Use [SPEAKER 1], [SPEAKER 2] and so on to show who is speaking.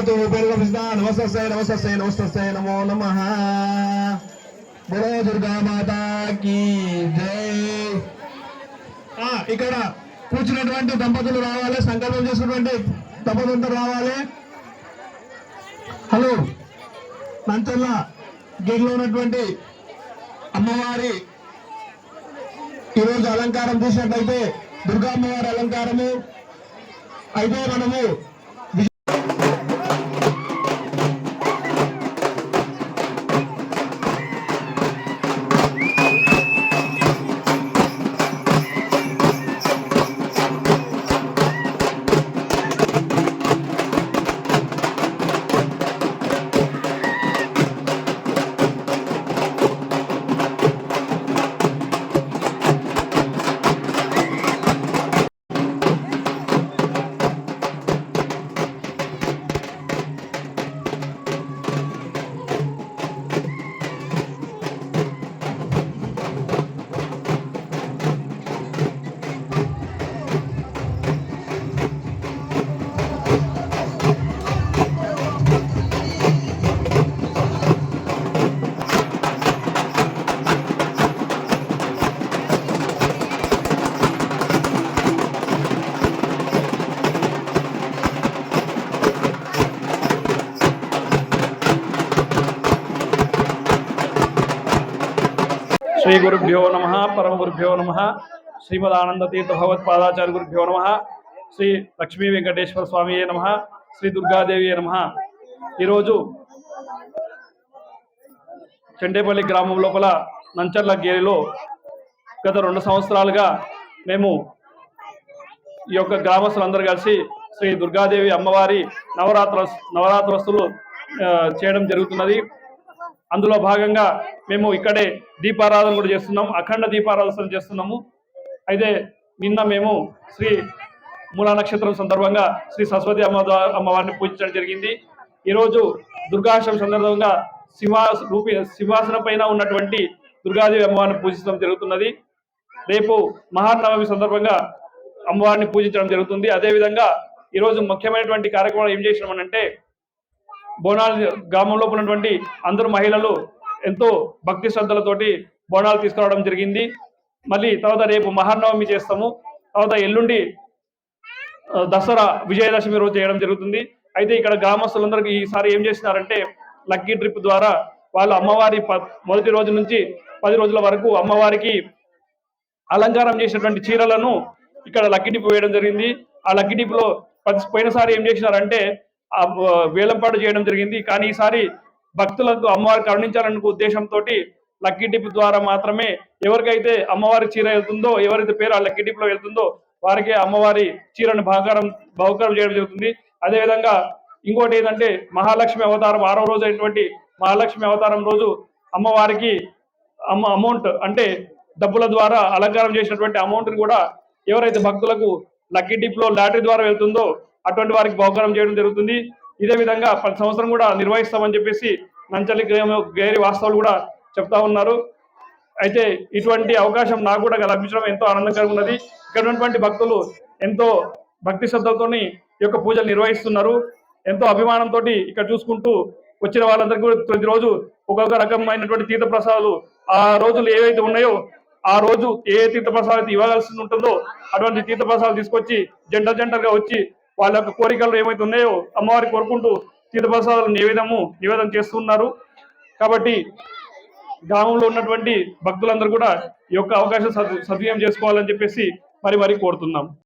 [SPEAKER 1] నమస్తే నమస్తే నమస్తే నమో నమః బోలో దుర్గా మాతా కీ జై. ఇక్కడ కూర్చున్నటువంటి దంపతులు రావాలి, సంకల్పం చేసినటువంటి దంపతులు రావాలి. హలో, నంచర్ల గిరిలో ఉన్నటువంటి అమ్మవారి ఈరోజు అలంకారం చూసినట్లయితే దుర్గా అమ్మవారి అలంకారము అయితే మనము
[SPEAKER 2] श्री गुरुभ्यो नमः परम गुरुभ्यो नमः श्रीमदानंद तीर्थ भगवत्पादाचार्य गुरुभ्यो नमः श्री लक्ष्मी वेंकटेश्वर स्वामी नमः श्री दुर्गादेवी नमः। चंडेपल्ली ग्रामం లోపల నంచర్ల గేరిలో గత 2 సంవత్సరాలుగా మేము ఈ యొక్క గ్రామస్తులందరూ కలిసి శ్రీ దుర్గాదేవి అమ్మవారి నవరాత్రోత్సవాలు చేయడం జరుగుతున్నది। అందులో భాగంగా మేము ఇక్కడే దీపారాధన కూడా చేస్తున్నాం, అఖండ దీపారాధన చేస్తున్నాము। అయితే నిన్న మేము శ్రీ మూలా నక్షత్రం సందర్భంగా శ్రీ సరస్వతి అమ్మవారిని పూజించడం జరిగింది। ఈరోజు దుర్గాష్టమి సందర్భంగా సింహాసనం పైన ఉన్నటువంటి దుర్గాదేవి అమ్మవారిని పూజించడం జరుగుతున్నది। రేపు మహానవమి సందర్భంగా అమ్మవారిని పూజించడం జరుగుతుంది। అదేవిధంగా ఈరోజు ముఖ్యమైనటువంటి కార్యక్రమాలు ఏం చేసినామనంటే బోనాలు గ్రామంలో ఉన్నటువంటి అందరూ మహిళలు ఎంతో భక్తి శ్రద్ధలతోటి బోనాలు తీసుకురావడం జరిగింది। మళ్ళీ తర్వాత రేపు మహానవమి చేస్తాము, తర్వాత ఎల్లుండి దసరా విజయదశమి రోజు చేయడం జరుగుతుంది। అయితే ఇక్కడ గ్రామస్తులందరికీ ఈసారి ఏం చేసినారంటే లక్కీ ట్రిప్ ద్వారా వాళ్ళు అమ్మవారి మొదటి రోజు నుంచి 10 రోజుల వరకు అమ్మవారికి అలంకారం చేసినటువంటి చీరలను ఇక్కడ లక్కీ టిప్ వేయడం జరిగింది। ఆ లక్కీ టిప్లో పోయినసారి ఏం చేసినారంటే వేలంపాటు చేయడం జరిగింది, కానీ ఈసారి భక్తులకు అమ్మవారి కరుణించాలనే ఉద్దేశంతో లక్కీ టిప్ ద్వారా మాత్రమే ఎవరికైతే అమ్మవారి చీర వెళ్తుందో, ఎవరైతే పేరు ఆ లక్కీ టిప్ లో వెళ్తుందో వారికి అమ్మవారి చీరను బహుకరం చేయడం జరుగుతుంది। అదేవిధంగా ఇంకోటి ఏంటంటే మహాలక్ష్మి అవతారం 6వ రోజు అయినటువంటి మహాలక్ష్మి అవతారం రోజు అమ్మవారికి అమౌంట్ అంటే డబ్బుల ద్వారా అలంకారం చేసినటువంటి అమౌంట్ని కూడా ఎవరైతే భక్తులకు లక్కీ టిప్ లో లాటరీ ద్వారా వెళ్తుందో అటువంటి వారికి బహుకరం చేయడం జరుగుతుంది। ఇదే విధంగా ప్రతి సంవత్సరం కూడా నిర్వహిస్తామని చెప్పేసి నంచల్లి గేరి వాస్తవులు కూడా చెప్తా ఉన్నారు। అయితే ఇటువంటి అవకాశం నాకు కూడా లభించడం ఎంతో ఆనందకరంగా ఉన్నది। ఇక్కడ ఉన్నటువంటి భక్తులు ఎంతో భక్తి శ్రద్ధలతో ఈ యొక్క పూజలు నిర్వహిస్తున్నారు, ఎంతో అభిమానంతో ఇక్కడ చూసుకుంటూ వచ్చిన వాళ్ళందరికీ కూడా ప్రతిరోజు ఒక్కొక్క రకమైనటువంటి తీర్థప్రసాదాలు ఆ రోజులు ఏవైతే ఉన్నాయో ఆ రోజు ఏ తీర్థప్రసాదం ఇవ్వవలసి ఉంటుందో అటువంటి తీర్థప్రసాదాలు తీసుకొచ్చి జంటగా వచ్చి వాళ్ళ యొక్క కోరికలు ఏమైతే ఉన్నాయో అమ్మవారి కోరుకుంటూ తీర్థప్రసాదాలను నివేదన చేస్తున్నారు। కాబట్టి గ్రామంలో ఉన్నటువంటి భక్తులందరూ కూడా ఈ యొక్క అవకాశం సద్వినియోగం చేసుకోవాలని చెప్పేసి మరి కోరుతున్నాం।